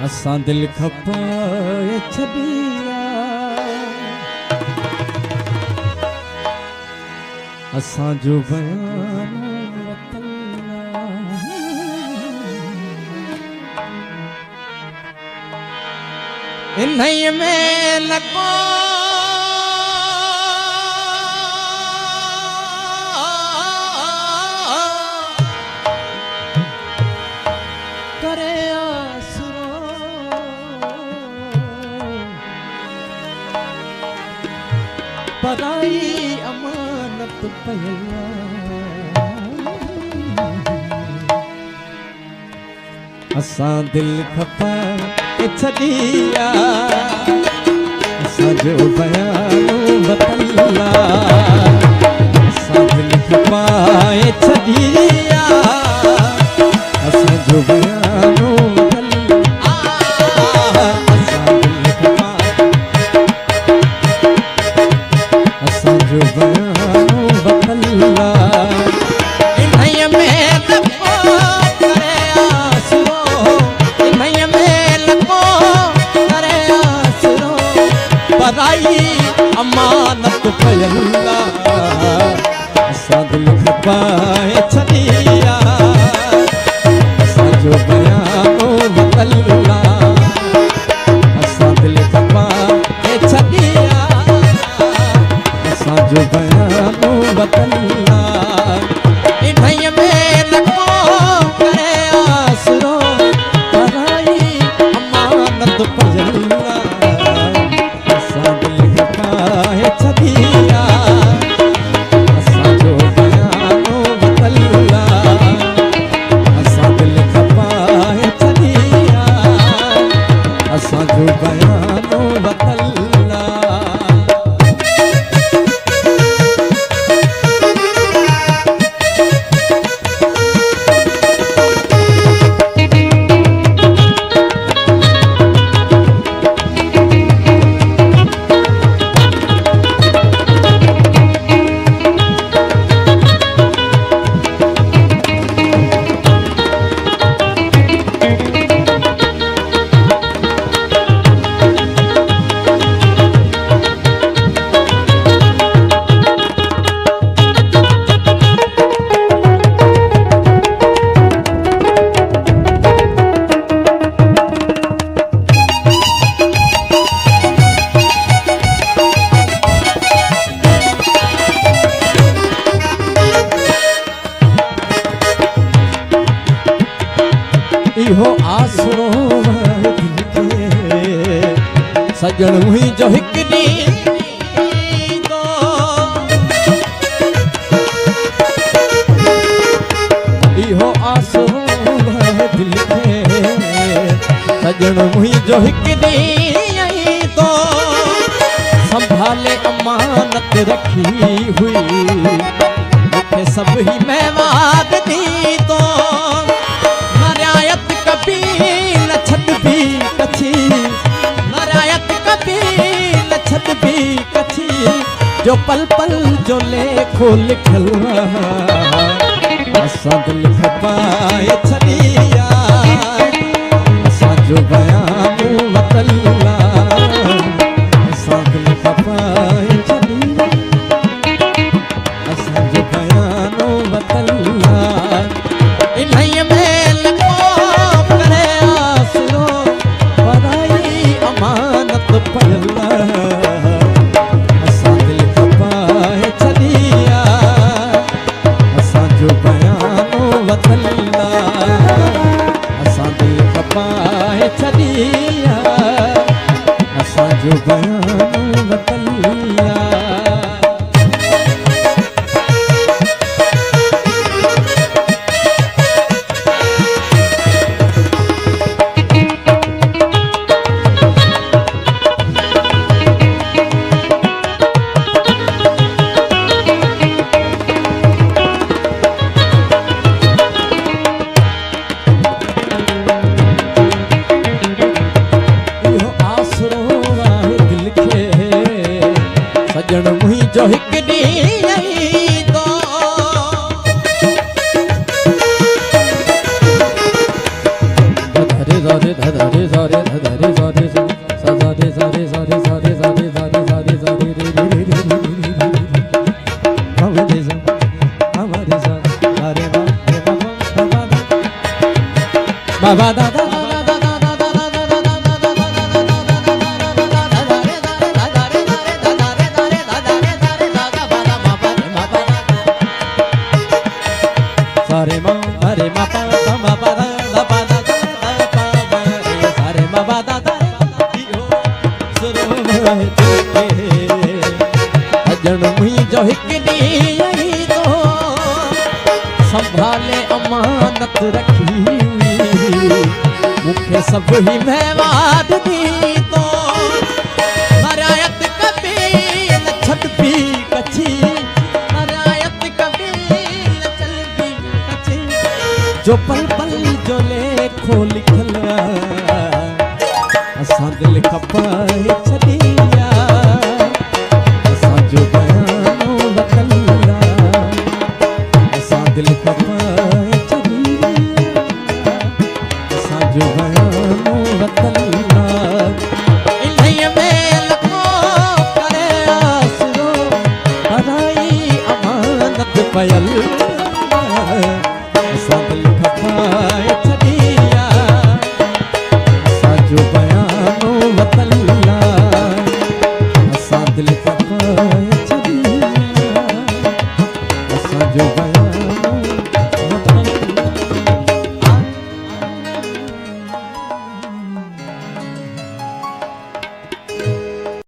असां दिल खपाए छॾिया असांजो बयान इन्हीं में लॻो करे आसरो पराई अमानत पया असां दिल खपाए छॾिया असांजो बयान बतला असां दिल खपाए छॾिया असांजो बयान असांजो बयान बतला इन्हीं में लॻो करे आसरो इन्हीं में लॻो करे आसरो पराई अमानत पयला असां दिल खपाए छॾिया असांजो बयान बतला असां दिल खपाए छॾिया असांजो बयान बतला इन्हीं में लॻो करे आसरो पराई अमानत पयला असां दिल खपाए छॾिया असांजो बयान बतला असां दिल खपाए छॾिया असांजो बयान बतला इहो आसरो सजण मुंहिंजो हिकु ॾींहुं इहो आसरो दिल खे सजण मुंहिंजो हिकु ॾींहुं तो संभाले अमानत रखी हुई मूंखे सभु ई महवाद दी तो कभी न छॾबी कछी नारायत कभी न छॾबी कछी जो पल पल जो लेखो लिखल असां दिल खपाए छॾिया असांजो बयान बतला असां दिल खपाए छॾिया असांजो बयान बतला इन्हीं में पयला असां दिल खपाए छॾिया असांजो बयान बतला असां दिल खपाए छॾिया असांजो बयान बतला सजण मुंहिंजो हिकु ॾींहुं तो धरे धरे धरे जो हिकड़ी यही तो संभाले अमानत रखी मुखे सब ही मेवाद दी तो मरायत कभी न छट पी कची मरायत कभी न चल पी कची जो पल पल जो लेखो लिखला असां दिल खपाए छॾिया असां जो बयानो वतला असां दिल खपाए छॾिया असां जो बयानो वतला इन्हीअ में लखो करे आसरो अदाई अमानत पयल